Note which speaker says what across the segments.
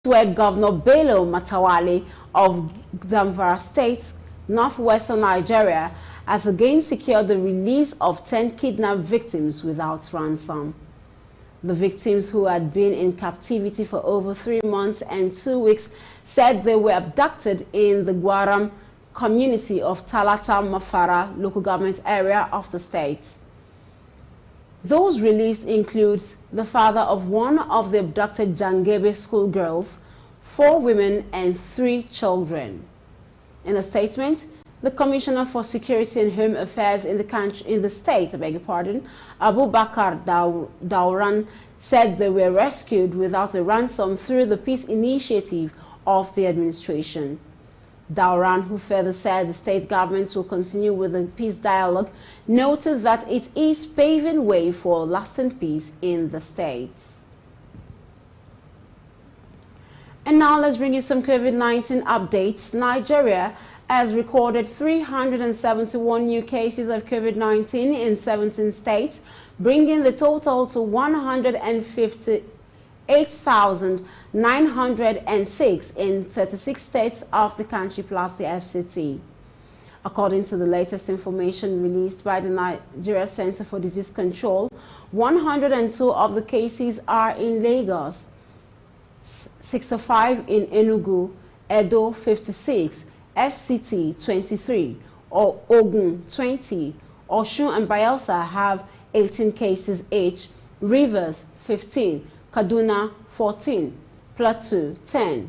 Speaker 1: where Governor Bello Matawalle of Zamfara State, northwestern Nigeria, has again secured the release of 10 kidnapped victims without ransom. The victims, who had been in captivity for over 3 months and 2 weeks, said they were abducted in the Gwaram community of Talata Mafara local government area of the state. Those released include the father of one of the abducted Jangebe schoolgirls, 4 women and 3 children. In a statement, the Commissioner for Security and Home Affairs in the state, Abubakar Dauran, said they were rescued without a ransom through the peace initiative of the administration. Dauran, who further said the state government will continue with the peace dialogue, noted that it is paving way for lasting peace in the state. And now let's bring you some COVID-19 updates. Nigeria has recorded 371 new cases of COVID-19 in 17 states, bringing the total to 158,906 in 36 states of the country plus the FCT. According to the latest information released by the Nigeria Center for Disease Control, 102 of the cases are in Lagos, 65 in Enugu, Edo 56, FCT 23, Ogun 20, Osun and Bayelsa have 18 cases each, Rivers 15, Kaduna 14, Plateau 10.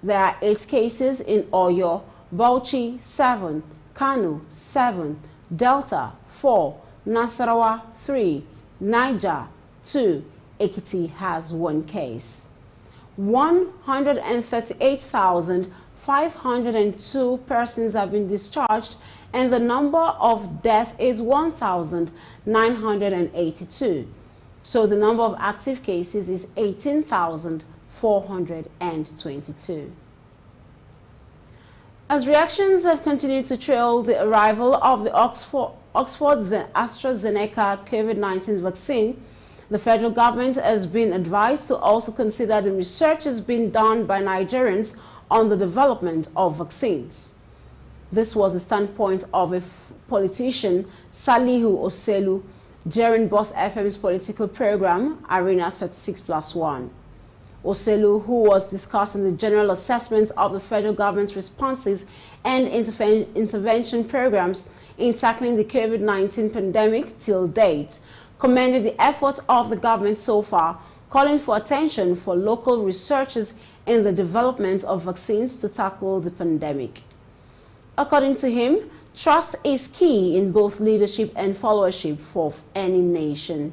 Speaker 1: There are 8 cases in Oyo, Bauchi 7, Kano 7, Delta 4, Nasarawa 3, Niger 2, Ekiti has 1 case. 138,502 persons have been discharged, and the number of deaths is 1,982. So the number of active cases is 18,422. As reactions have continued to trail the arrival of the Oxford AstraZeneca COVID-19 vaccine, the federal government has been advised to also consider the research has been done by Nigerians on the development of vaccines. This was the standpoint of a politician, Salihu Oselu, during Boss FM's political program, Arena 36+1. Oselu, who was discussing the general assessment of the federal government's responses and intervention programs in tackling the COVID-19 pandemic till date, commended the efforts of the government so far, calling for attention for local researchers in the development of vaccines to tackle the pandemic. According to him, trust is key in both leadership and followership for any nation.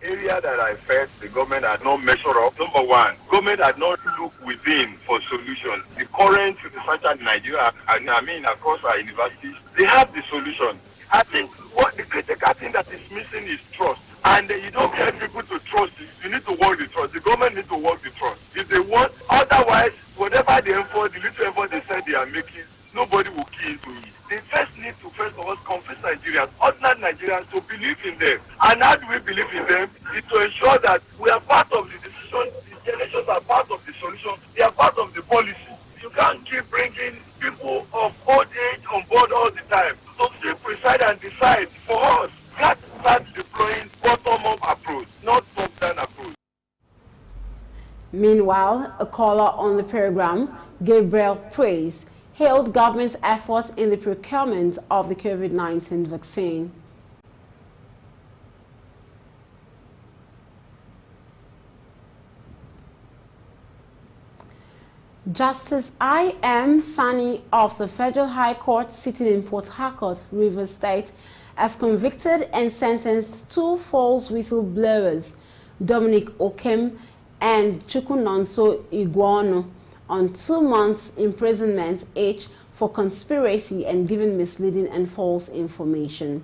Speaker 2: The area that I felt the government had not measured up, number one, government had not looked within for solutions. The current research in Nigeria, across our universities, they have the solution. I think what the critical thing that is missing is trust. And you don't get people to trust you. You need to work the trust. The government needs to work the trust. If they want, otherwise, whatever they effort, the little effort they said they are making, nobody will key into it. They first need to first of all convince Nigerians, ordinary Nigerians, to believe in them. And how do we believe in them? It's to ensure that we are part of the decision. The generations are part of the solution. They are part of the policy. You can't keep bringing people of old age on board all the time. So we preside and decide for us. We have to start deploying bottom-up approach, not top-down approach.
Speaker 1: Meanwhile, a caller on the program, Gabriel Praise, hailed government's efforts in the procurement of the COVID-19 vaccine. Justice I.M. Sani of the Federal High Court sitting in Port Harcourt, Rivers State, has convicted and sentenced 2 false whistleblowers, Dominic Okem and Chukwunonso Iguano, on 2 months imprisonment each for conspiracy and giving misleading and false information.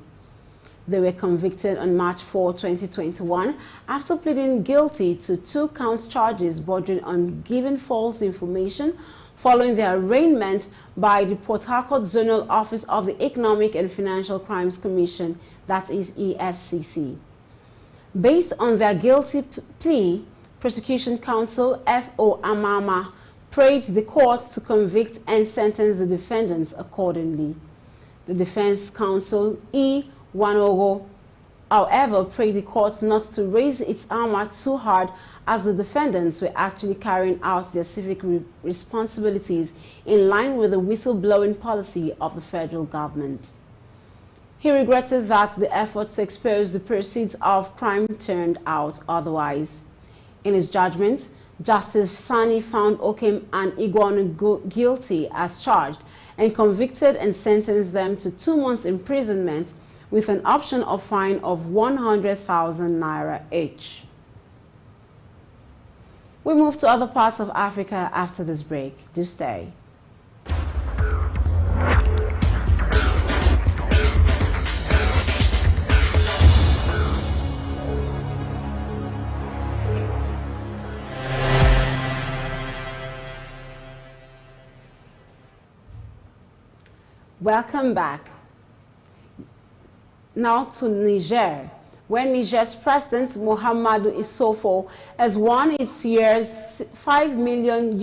Speaker 1: They were convicted on March 4, 2021, after pleading guilty to 2 counts charges bordering on giving false information following their arraignment by the Port Harcourt Zonal Office of the Economic and Financial Crimes Commission, that is EFCC. Based on their guilty plea, Prosecution Counsel F.O. Amama prayed the court to convict and sentence the defendants accordingly. The defense counsel E. Wanogo, however, prayed the court not to raise its armor too hard, as the defendants were actually carrying out their civic responsibilities in line with the whistleblowing policy of the federal government. He regretted that the efforts to expose the proceeds of crime turned out otherwise. In his judgment, Justice Sani found Okem and Igwanu guilty as charged and convicted and sentenced them to 2 months imprisonment with an option of fine of 100,000 naira each. We move to other parts of Africa after this break. Do stay. Welcome back. Now to Niger, where Niger's President Muhammadu Issoufou has won its year's $5 million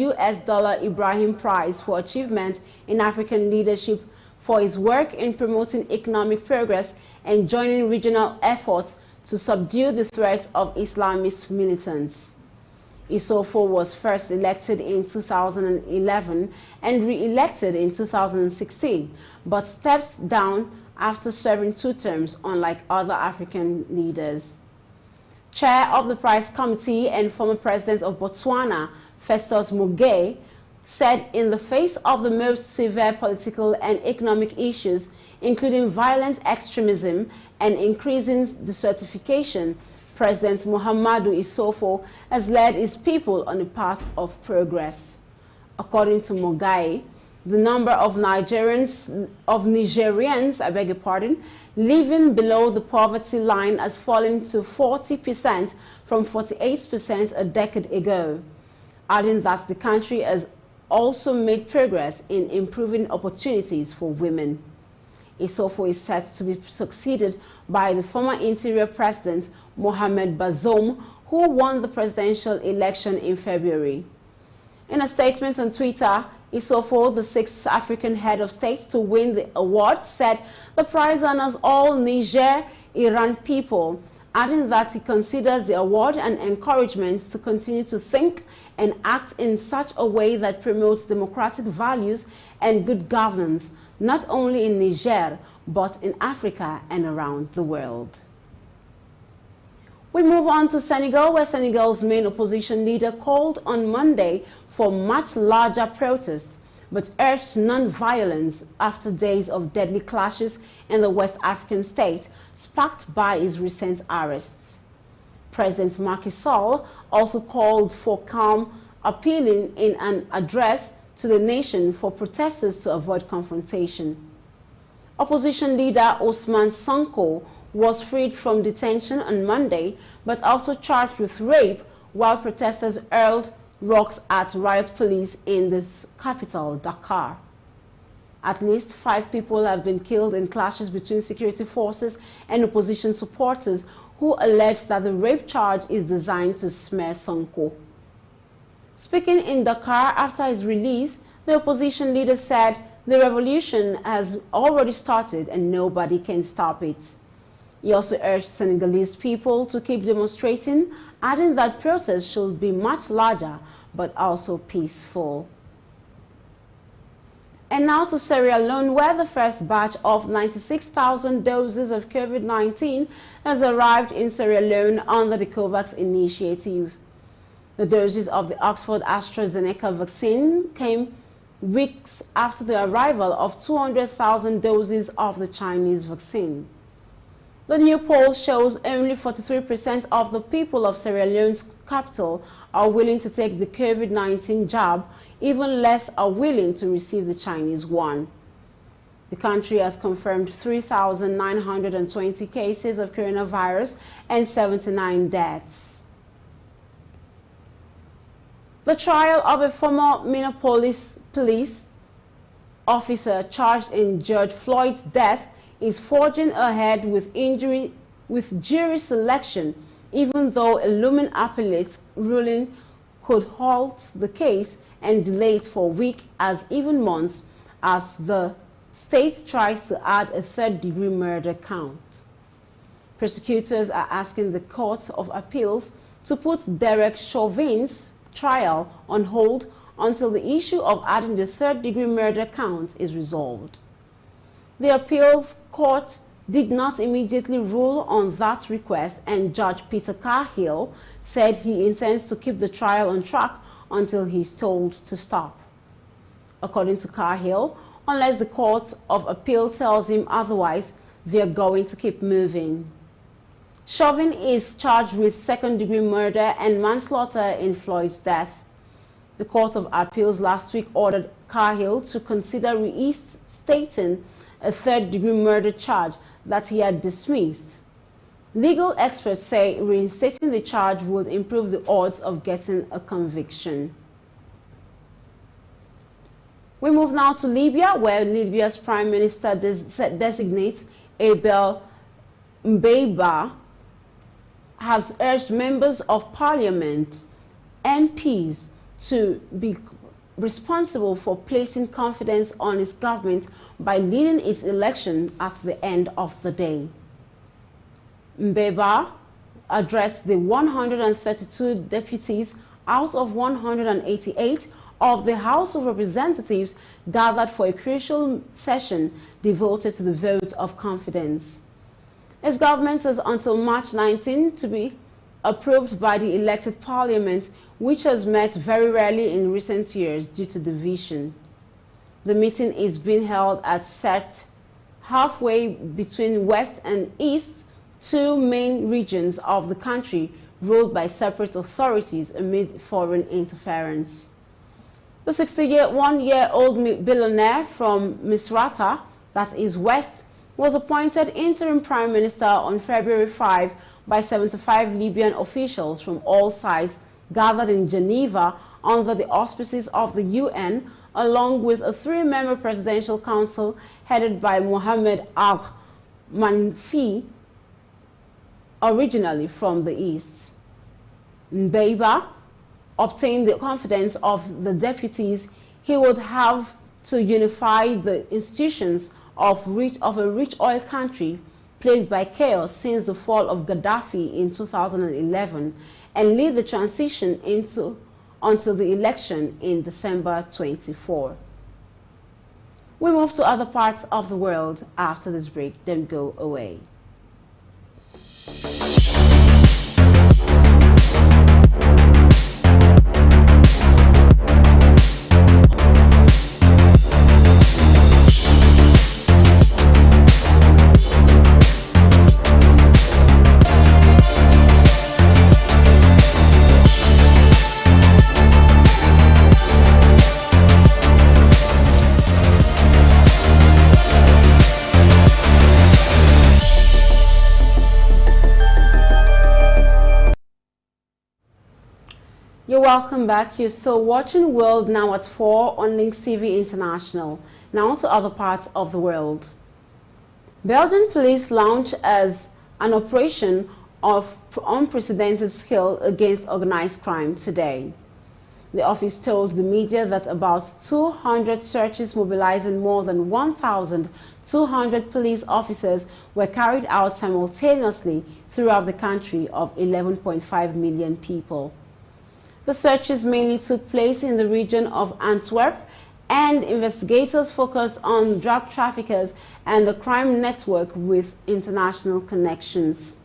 Speaker 1: Ibrahim Prize for achievement in African leadership for his work in promoting economic progress and joining regional efforts to subdue the threat of Islamist militants. Issoufou was first elected in 2011 and re-elected in 2016, but stepped down after serving 2 terms, unlike other African leaders. Chair of the Prize Committee and former President of Botswana, Festus Mogae, said in the face of the most severe political and economic issues, including violent extremism and increasing desertification, President Muhammadu Issoufou has led his people on a path of progress. According to Mogae, the number of Nigerians, living below the poverty line has fallen to 40% from 48% a decade ago, adding that the country has also made progress in improving opportunities for women. Issoufou is set to be succeeded by the former Interior President Mohamed Bazoum, who won the presidential election in February. In a statement on Twitter, Issoufou, the 6th African head of state to win the award, said the prize honors all Niger-Iran people, adding that he considers the award an encouragement to continue to think and act in such a way that promotes democratic values and good governance, not only in Niger, but in Africa and around the world. We move on to Senegal, where Senegal's main opposition leader called on Monday for much larger protests, but urged non-violence after days of deadly clashes in the West African state, sparked by his recent arrests. President Macky Sall also called for calm, appealing in an address to the nation for protesters to avoid confrontation. Opposition leader Ousmane Sonko was freed from detention on Monday, but also charged with rape while protesters hurled rocks at riot police in the capital, Dakar. At least 5 people have been killed in clashes between security forces and opposition supporters who allege that the rape charge is designed to smear Sonko. Speaking in Dakar after his release, the opposition leader said the revolution has already started and nobody can stop it. He also urged Senegalese people to keep demonstrating, adding that protests should be much larger but also peaceful. And now to Sierra Leone, where the first batch of 96,000 doses of COVID-19 has arrived in Sierra Leone under the COVAX initiative. The doses of the Oxford AstraZeneca vaccine came weeks after the arrival of 200,000 doses of the Chinese vaccine. The new poll shows only 43% of the people of Sierra Leone's capital are willing to take the COVID-19 jab. Even less are willing to receive the Chinese one. The country has confirmed 3,920 cases of coronavirus and 79 deaths. The trial of a former Minneapolis police officer charged in George Floyd's death is forging ahead with jury selection even though a looming appellate ruling could halt the case and delay it for weeks as even months as the state tries to add a third-degree murder count. Prosecutors are asking the Court of Appeals to put Derek Chauvin's trial on hold until the issue of adding the third-degree murder count is resolved. The appeals court did not immediately rule on that request, and Judge Peter Cahill said he intends to keep the trial on track until he is told to stop. According to Cahill, unless the Court of Appeal tells him otherwise, they are going to keep moving. Chauvin is charged with second-degree murder and manslaughter in Floyd's death. The Court of Appeals last week ordered Cahill to consider reinstating a third-degree murder charge that he had dismissed. Legal experts say reinstating the charge would improve the odds of getting a conviction. We move now to Libya, where Libya's Prime Minister designates Abel Mbeiba has urged members of parliament, MPs, to be responsible for placing confidence on his government by leading its election at the end of the day. Mbeiba addressed the 132 deputies out of 188 of the House of Representatives gathered for a crucial session devoted to the vote of confidence. His government has until March 19 to be approved by the elected parliament, which has met very rarely in recent years due to division. The meeting is being held at set halfway between West and East, two main regions of the country ruled by separate authorities amid foreign interference. The 61-year-old billionaire from Misrata, that is West, was appointed interim prime minister on February 5 by 75 Libyan officials from all sides gathered in Geneva under the auspices of the UN, along with a three-member presidential council headed by Mohamed Al-Manfi, originally from the East. Mbeiba obtained the confidence of the deputies. He would have to unify the institutions of a rich oil country plagued by chaos since the fall of Gaddafi in 2011 and lead the transition until the election in December 24. We move to other parts of the world after this break. Don't go away. You're welcome back. You're still watching World Now at 4 on LINKSTVI International. Now to other parts of the world. Belgian police launched as an operation of unprecedented scale against organized crime today. The office told the media that about 200 searches mobilizing more than 1,200 police officers were carried out simultaneously throughout the country of 11.5 million people. The searches mainly took place in the region of Antwerp, and investigators focused on drug traffickers and a crime network with international connections.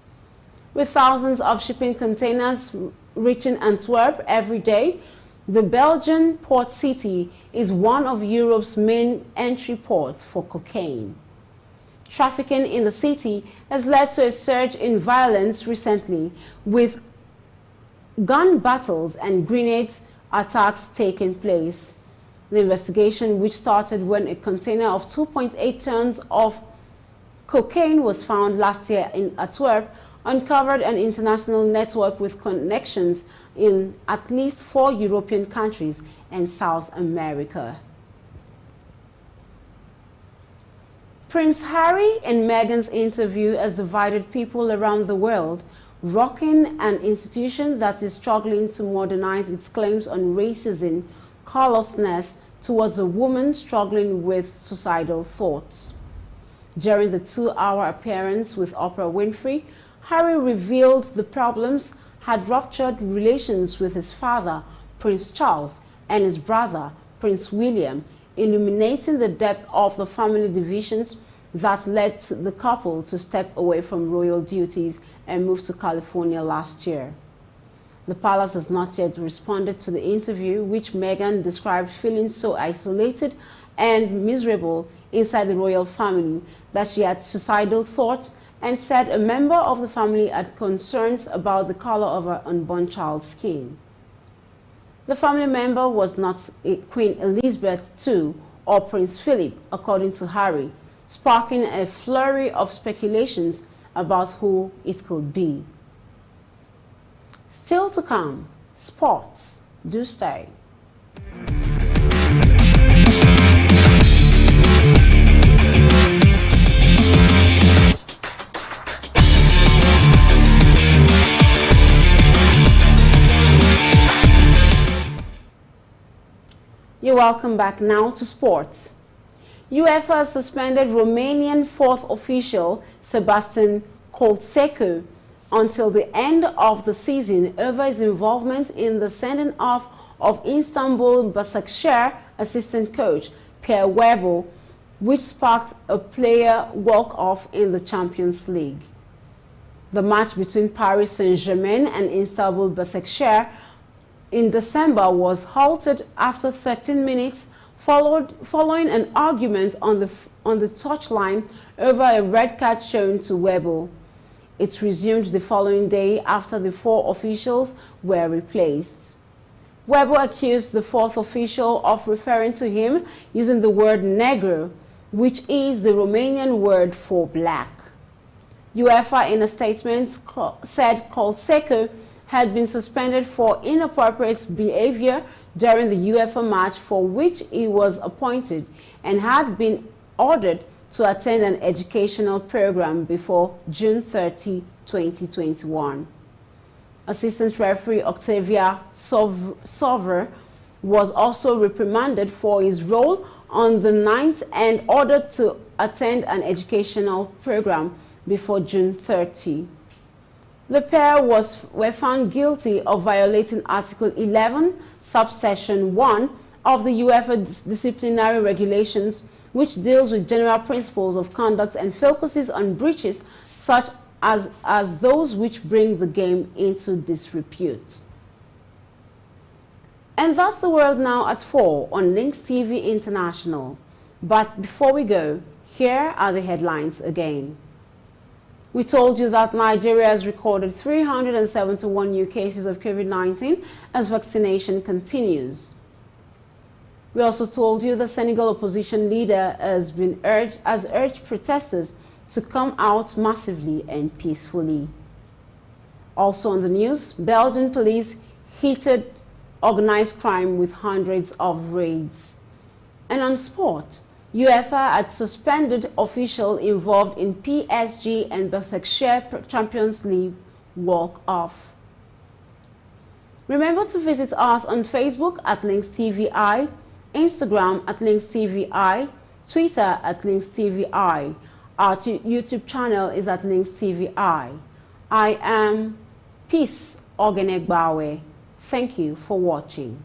Speaker 1: With thousands of shipping containers reaching Antwerp every day, the Belgian port city is one of Europe's main entry ports for cocaine. Trafficking in the city has led to a surge in violence recently, with gun battles and grenades attacks taking place. The investigation, which started when a container of 2.8 tons of cocaine was found last year in Antwerp, uncovered an international network with connections in at least 4 European countries and South America. Prince Harry and Meghan's interview has divided people around the world, rocking an institution that is struggling to modernize its claims on racism, callousness towards a woman struggling with suicidal thoughts. During the 2-hour appearance with Oprah Winfrey, Harry revealed the problems had ruptured relations with his father, Prince Charles, and his brother, Prince William, illuminating the depth of the family divisions that led the couple to step away from royal duties and move to California last year. The palace has not yet responded to the interview, which Meghan described feeling so isolated and miserable inside the royal family that she had suicidal thoughts, and said a member of the family had concerns about the color of her unborn child's skin. The family member was not Queen Elizabeth II or Prince Philip, according to Harry, sparking a flurry of speculations about who it could be. Still to come, sports. Do stay. You're welcome back now to sports. UEFA suspended Romanian fourth official Sebastian Colțecu until the end of the season over his involvement in the sending off of Istanbul Başakşehir assistant coach Pierre Webber, which sparked a player walk-off in the Champions League. The match between Paris Saint-Germain and Istanbul Başakşehir in December was halted after 13 minutes following an argument on the touchline over a red card shown to Webber. It resumed the following day after the 4 officials were replaced. Webber accused the 4th official of referring to him using the word negro, which is the Romanian word for black. UEFA, in a statement, said Colțecu had been suspended for inappropriate behavior during the UEFA match for which he was appointed, and had been ordered to attend an educational program before June 30, 2021. Assistant referee Octavia Sover was also reprimanded for his role on the 9th and ordered to attend an educational program before June 30. The pair were found guilty of violating Article 11, subsection 1 of the UEFA disciplinary regulations, which deals with general principles of conduct and focuses on breaches such as those which bring the game into disrepute. And that's the world now at 4 on LINKSTVI International. But before we go, here are the headlines again. We told you that Nigeria has recorded 371 new cases of COVID-19 as vaccination continues. We also told you the Senegal opposition leader has urged protesters to come out massively and peacefully. Also on the news, Belgian police heated organized crime with hundreds of raids. And on sport, UEFA had suspended official involved in PSG and Başakşehir Champions League walk-off. Remember to visit us on Facebook at LINKSTVI, Instagram at LINKSTVI, Twitter at LINKSTVI. Our YouTube channel is at LINKSTVI. I am Peace Ogenegbawe. Thank you for watching.